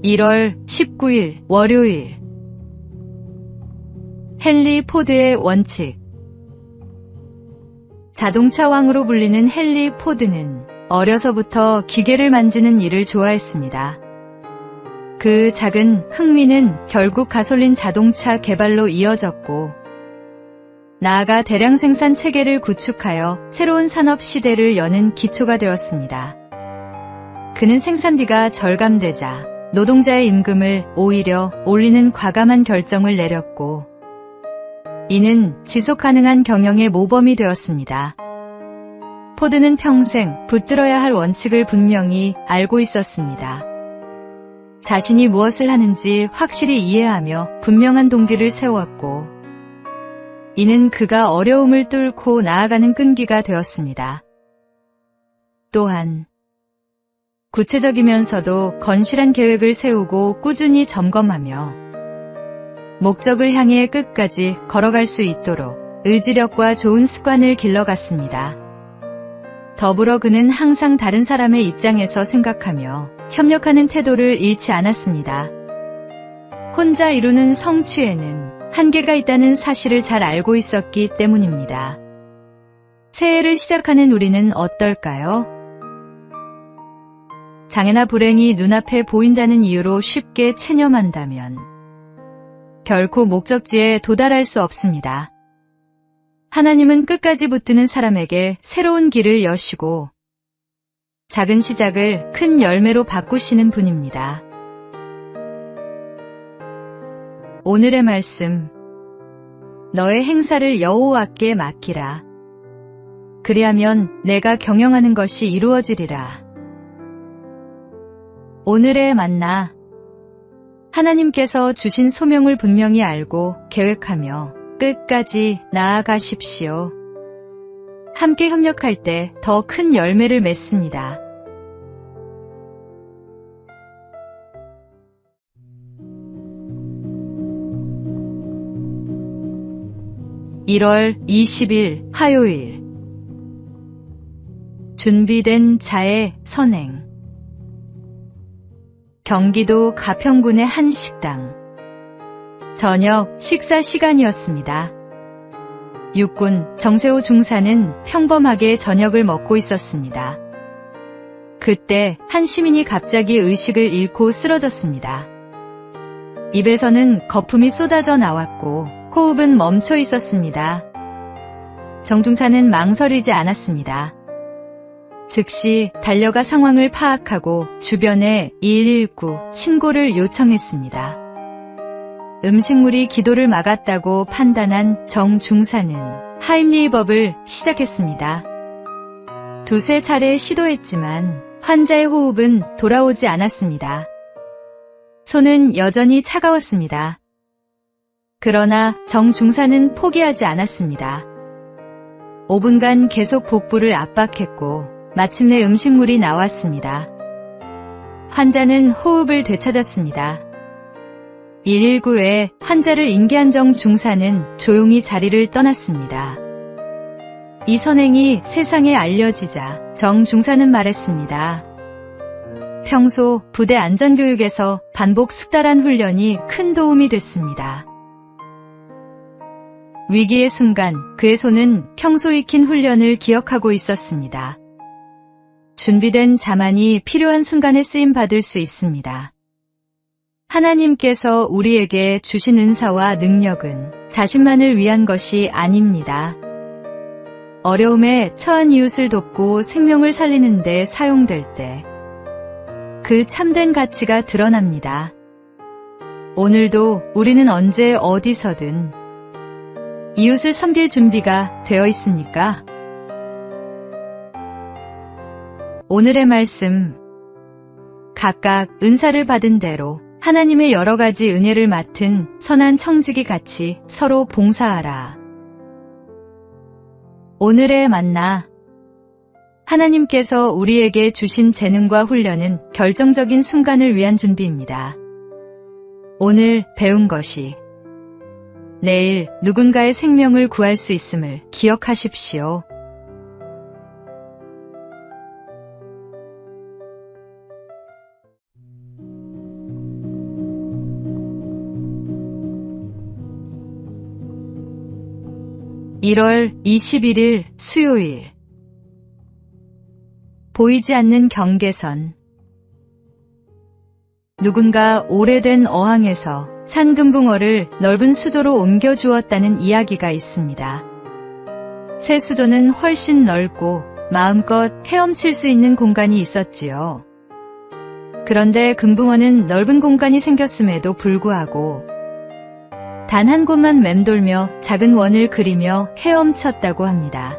1월 19일 월요일. 헨리 포드의 원칙. 자동차 왕으로 불리는 헨리 포드는 어려서부터 기계를 만지는 일을 좋아했습니다. 그 작은 흥미는 결국 가솔린 자동차 개발로 이어졌고, 나아가 대량 생산 체계를 구축하여 새로운 산업 시대를 여는 기초가 되었습니다. 그는 생산비가 절감되자 노동자의 임금을 오히려 올리는 과감한 결정을 내렸고, 이는 지속 가능한 경영의 모범이 되었습니다. 포드는 평생 붙들어야 할 원칙을 분명히 알고 있었습니다. 자신이 무엇을 하는지 확실히 이해하며 분명한 동기를 세웠고, 이는 그가 어려움을 뚫고 나아가는 끈기가 되었습니다. 또한 구체적이면서도 건실한 계획을 세우고 꾸준히 점검하며 목적을 향해 끝까지 걸어갈 수 있도록 의지력과 좋은 습관을 길러갔습니다. 더불어 그는 항상 다른 사람의 입장에서 생각하며 협력하는 태도를 잃지 않았습니다. 혼자 이루는 성취에는 한계가 있다는 사실을 잘 알고 있었기 때문입니다. 새해를 시작하는 우리는 어떨까요? 장애나 불행이 눈앞에 보인다는 이유로 쉽게 체념한다면 결코 목적지에 도달할 수 없습니다. 하나님은 끝까지 붙드는 사람에게 새로운 길을 여시고 작은 시작을 큰 열매로 바꾸시는 분입니다. 오늘의 말씀. 너의 행사를 여호와께 맡기라. 그리하면 내가 경영하는 것이 이루어지리라. 오늘의 만나. 하나님께서 주신 소명을 분명히 알고 계획하며 끝까지 나아가십시오. 함께 협력할 때 더 큰 열매를 맺습니다. (1월 20일) 화요일. 준비된 자의 선행. 경기도 가평군의 한 식당. 저녁 식사 시간이었습니다. 육군 정세호 중사는 평범하게 저녁을 먹고 있었습니다. 그때 한 시민이 갑자기 의식을 잃고 쓰러졌습니다. 입에서는 거품이 쏟아져 나왔고 호흡은 멈춰 있었습니다. 정 중사는 망설이지 않았습니다. 즉시 달려가 상황을 파악하고 주변에 119 신고를 요청했습니다. 음식물이 기도를 막았다고 판단한 정 중사는 하임리히법을 시작했습니다. 두세 차례 시도했지만 환자의 호흡은 돌아오지 않았습니다. 손은 여전히 차가웠습니다. 그러나 정 중사는 포기하지 않았습니다. 5분간 계속 복부를 압박했고 마침내 음식물이 나왔습니다. 환자는 호흡을 되찾았습니다. 119에 환자를 인계한 정 중사는 조용히 자리를 떠났습니다. 이 선행이 세상에 알려지자 정 중사는 말했습니다. 평소 부대 안전교육에서 반복 숙달한 훈련이 큰 도움이 됐습니다. 위기의 순간 그의 손은 평소 익힌 훈련을 기억하고 있었습니다. 준비된 자만이 필요한 순간에 쓰임받을 수 있습니다. 하나님께서 우리에게 주신 은사와 능력은 자신만을 위한 것이 아닙니다. 어려움에 처한 이웃을 돕고 생명을 살리는 데 사용될 때 그 참된 가치가 드러납니다. 오늘도 우리는 언제 어디서든 이웃을 섬길 준비가 되어 있습니까? 오늘의 말씀. 각각 은사를 받은 대로 하나님의 여러 가지 은혜를 맡은 선한 청지기 같이 서로 봉사하라. 오늘의 만나. 하나님께서 우리에게 주신 재능과 훈련은 결정적인 순간을 위한 준비입니다. 오늘 배운 것이 내일 누군가의 생명을 구할 수 있음을 기억하십시오. 1월 21일 수요일. 보이지 않는 경계선. 누군가 오래된 어항에서 산금붕어를 넓은 수조로 옮겨 주었다는 이야기가 있습니다. 새 수조는 훨씬 넓고 마음껏 헤엄칠 수 있는 공간이 있었지요. 그런데 금붕어는 넓은 공간이 생겼음에도 불구하고 단 한 곳만 맴돌며 작은 원을 그리며 헤엄쳤다고 합니다.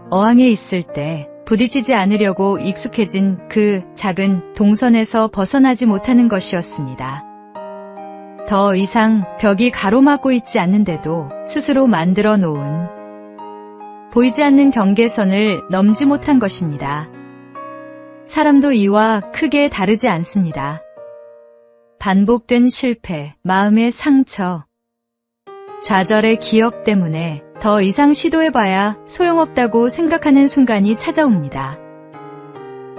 어항에 있을 때 부딪히지 않으려고 익숙해진 그 작은 동선에서 벗어나지 못하는 것이었습니다. 더 이상 벽이 가로막고 있지 않는데도 스스로 만들어 놓은 보이지 않는 경계선을 넘지 못한 것입니다. 사람도 이와 크게 다르지 않습니다. 반복된 실패, 마음의 상처, 좌절의 기억 때문에 더 이상 시도해봐야 소용없다고 생각하는 순간이 찾아옵니다.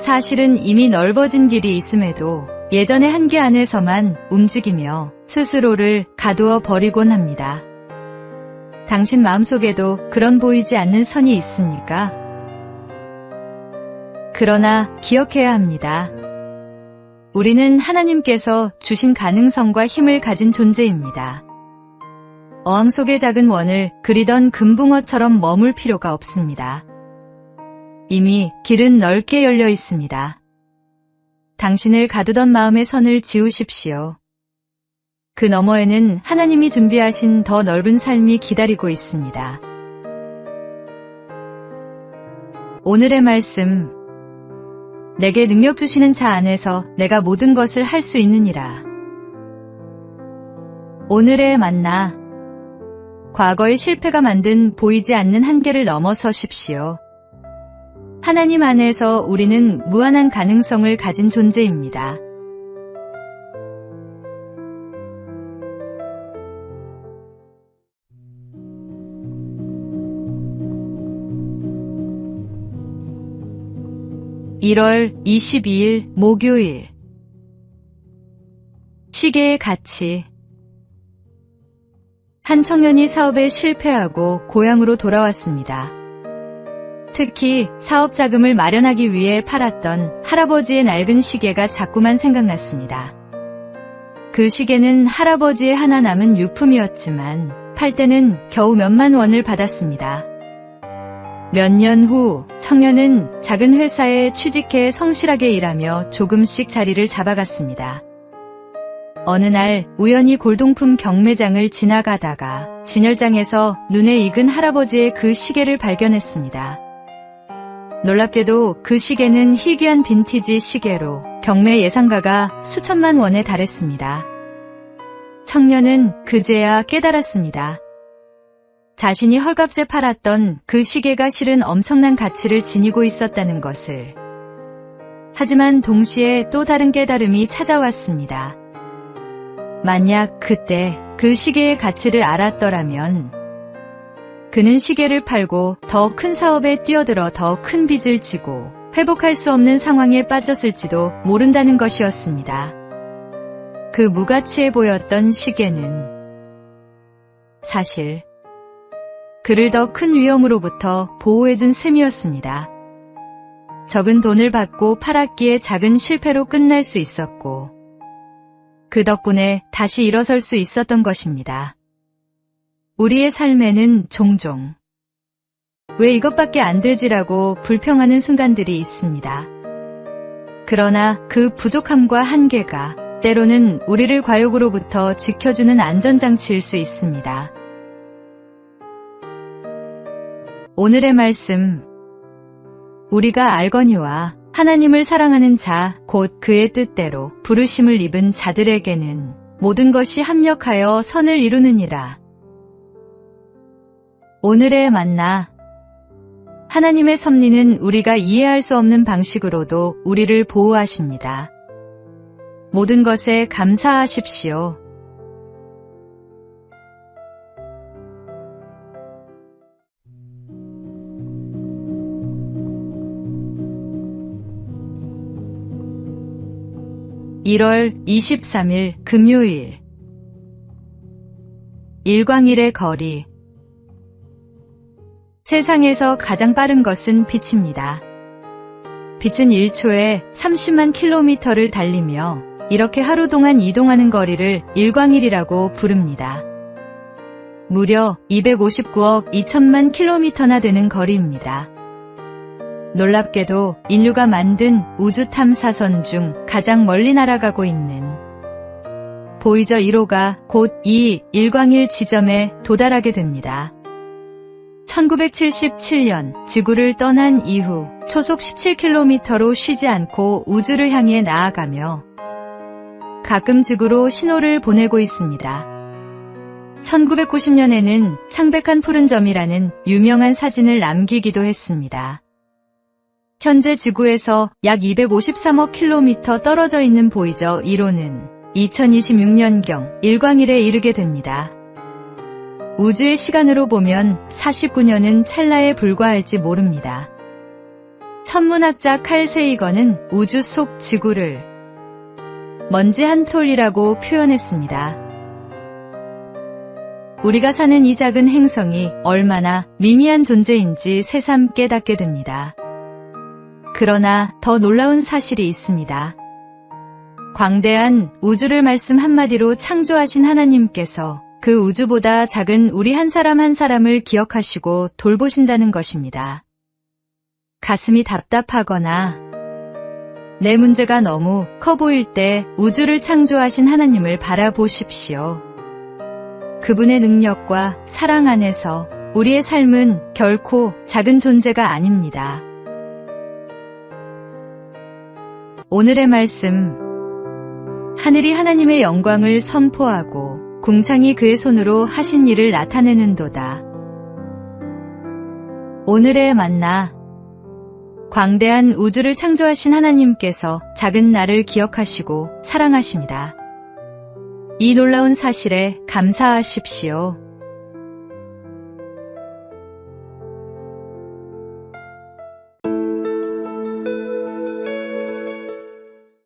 사실은 이미 넓어진 길이 있음에도 예전의 한계 안에서만 움직이며 스스로를 가두어 버리곤 합니다. 당신 마음속에도 그런 보이지 않는 선이 있습니까? 그러나 기억해야 합니다. 우리는 하나님께서 주신 가능성과 힘을 가진 존재입니다. 어항 속의 작은 원을 그리던 금붕어처럼 머물 필요가 없습니다. 이미 길은 넓게 열려 있습니다. 당신을 가두던 마음의 선을 지우십시오. 그 너머에는 하나님이 준비하신 더 넓은 삶이 기다리고 있습니다. 오늘의 말씀. 내게 능력 주시는 자 안에서 내가 모든 것을 할 수 있느니라. 오늘의 만나. 과거의 실패가 만든 보이지 않는 한계를 넘어서십시오. 하나님 안에서 우리는 무한한 가능성을 가진 존재입니다. (1월 22일) 목요일. 시계의 가치. 한 청년이 사업에 실패하고 고향으로 돌아왔습니다. 특히 사업 자금을 마련하기 위해 팔았던 할아버지의 낡은 시계가 자꾸만 생각났습니다. 그 시계는 할아버지의 하나 남은 유품이었지만 팔 때는 겨우 몇만 원을 받았습니다. 몇 년 후 청년은 작은 회사에 취직해 성실하게 일하며 조금씩 자리를 잡아갔습니다. 어느 날 우연히 골동품 경매장을 지나가다가 진열장에서 눈에 익은 할아버지의 그 시계를 발견했습니다. 놀랍게도 그 시계는 희귀한 빈티지 시계로 경매 예상가가 수천만 원에 달했습니다. 청년은 그제야 깨달았습니다. 자신이 헐값에 팔았던 그 시계가 실은 엄청난 가치를 지니고 있었다는 것을. 하지만 동시에 또 다른 깨달음이 찾아왔습니다. 만약 그때 그 시계의 가치를 알았더라면 그는 시계를 팔고 더 큰 사업에 뛰어들어 더 큰 빚을 지고 회복할 수 없는 상황에 빠졌을지도 모른다는 것이었습니다. 그 무가치해 보였던 시계는 사실 그를 더 큰 위험으로부터 보호해준 셈이었습니다. 적은 돈을 받고 팔았기에 작은 실패로 끝날 수 있었고 그 덕분에 다시 일어설 수 있었던 것입니다. 우리의 삶에는 종종 왜 이것밖에 안 되지라고 불평하는 순간들이 있습니다. 그러나 그 부족함과 한계가 때로는 우리를 과욕으로부터 지켜주는 안전장치일 수 있습니다. 오늘의 말씀. 우리가 알거니와 하나님을 사랑하는 자, 곧 그의 뜻대로 부르심을 입은 자들에게는 모든 것이 합력하여 선을 이루느니라. 오늘의 만나. 하나님의 섭리는 우리가 이해할 수 없는 방식으로도 우리를 보호하십니다. 모든 것에 감사하십시오. (1월 23일) 금요일. 일광일의 거리. 세상에서 가장 빠른 것은 빛입니다. 빛은 1초에 30만 킬로미터를 달리며 이렇게 하루 동안 이동하는 거리를 일광일이라고 부릅니다. 무려 259억 2천만 킬로미터나 되는 거리입니다. 놀랍게도 인류가 만든 우주 탐사선 중 가장 멀리 날아가고 있는 보이저 1호가 곧 이 일광일 지점에 도달하게 됩니다. 1977년 지구를 떠난 이후 초속 17km로 쉬지 않고 우주를 향해 나아가며 가끔 지구로 신호를 보내고 있습니다. 1990년에는 창백한 푸른 점이라는 유명한 사진을 남기기도 했습니다. 현재 지구에서 약 253억 킬로미터 떨어져 있는 보이저 1호는 2026년경 일광일에 이르게 됩니다. 우주의 시간으로 보면 49년은 찰나에 불과할지 모릅니다. 천문학자 칼 세이건은 우주 속 지구를 먼지 한 톨이라고 표현했습니다. 우리가 사는 이 작은 행성이 얼마나 미미한 존재인지 새삼 깨닫게 됩니다. 그러나 더 놀라운 사실이 있습니다. 광대한 우주를 말씀 한마디로 창조하신 하나님께서 그 우주보다 작은 우리 한 사람 한 사람을 기억하시고 돌보신다는 것입니다. 가슴이 답답하거나 내 문제가 너무 커 보일 때 우주를 창조하신 하나님을 바라보십시오. 그분의 능력과 사랑 안에서 우리의 삶은 결코 작은 존재가 아닙니다. 오늘의 말씀, 하늘이 하나님의 영광을 선포하고 궁창이 그의 손으로 하신 일을 나타내는도다. 오늘의 만나, 광대한 우주를 창조하신 하나님께서 작은 나를 기억하시고 사랑하십니다. 이 놀라운 사실에 감사하십시오.